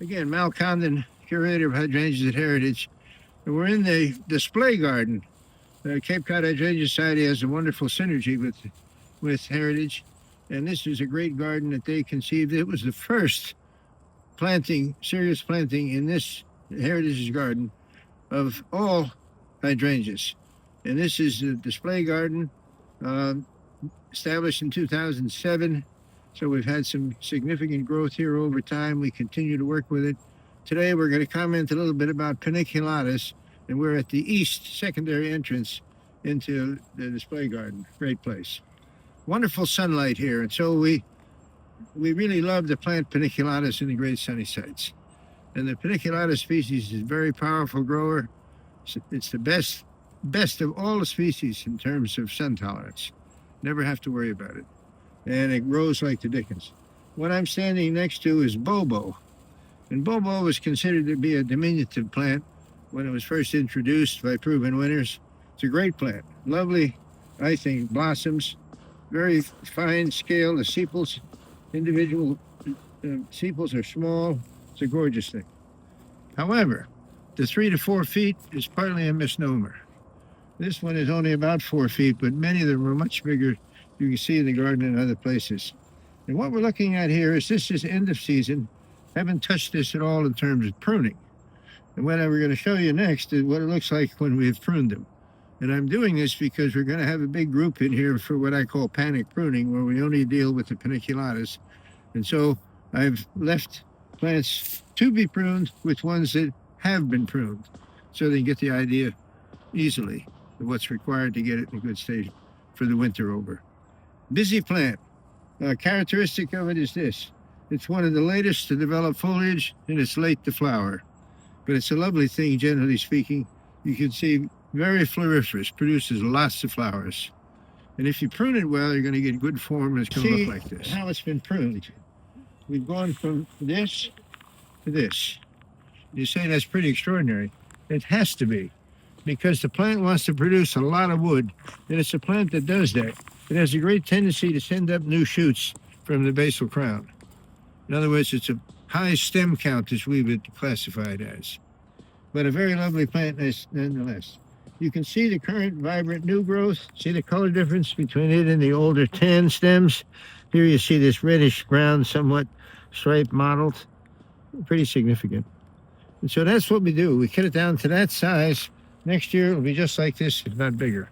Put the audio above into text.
Again, Mal Condon, curator of hydrangeas at Heritage. And we're in the display garden. The Cape Cod Hydrangea Society has a wonderful synergy with Heritage. And this is a great garden that they conceived. It was the first serious planting in this Heritage garden of all hydrangeas. And this is a display garden established in 2007. So we've had some significant growth here over time. We continue to work with it. Today we're going to comment a little bit about Paniculatas, and we're at the east secondary entrance into the display garden. Great place. Wonderful sunlight here, and so we really love to plant Paniculatas in the great sunny sites. And the Paniculata species is a very powerful grower. It's the best of all the species in terms of sun tolerance. Never have to worry about it. And it grows like the dickens. What I'm standing next to is Bobo. And Bobo was considered to be a diminutive plant when it was first introduced by proven winners. It's a great plant. Lovely, I think, blossoms. Very fine scale. The sepals, individual sepals are small. It's a gorgeous thing. However, the 3 to 4 feet is partly a misnomer. This one is only about 4 feet, but many of them are much bigger. You can see in the garden and other places. And what we're looking at here is this is end of season. Haven't touched this at all in terms of pruning. And what we're going to show you next is what it looks like when we've pruned them. And I'm doing this because we're going to have a big group in here for what I call panic pruning, where we only deal with the paniculatas. And so I've left plants to be pruned with ones that have been pruned, so they can get the idea easily of what's required to get it in a good state for the winter over. Busy plant. Characteristic of it is this. It's one of the latest to develop foliage, and it's late to flower. But it's a lovely thing, generally speaking. You can see very floriferous, produces lots of flowers. And if you prune it well, you're going to get good form, and it's going to look like this. How it's been pruned. We've gone from this to this. You say that's pretty extraordinary. It has to be, because the plant wants to produce a lot of wood, and it's a plant that does that. It has a great tendency to send up new shoots from the basal crown. In other words, it's a high stem count, as we would classify it as. But a very lovely plant nonetheless. You can see the current vibrant new growth. See the color difference between it and the older tan stems? Here you see this reddish brown, somewhat stripe mottled. Pretty significant. And so that's what we do. We cut it down to that size. Next year it'll be just like this, if not bigger.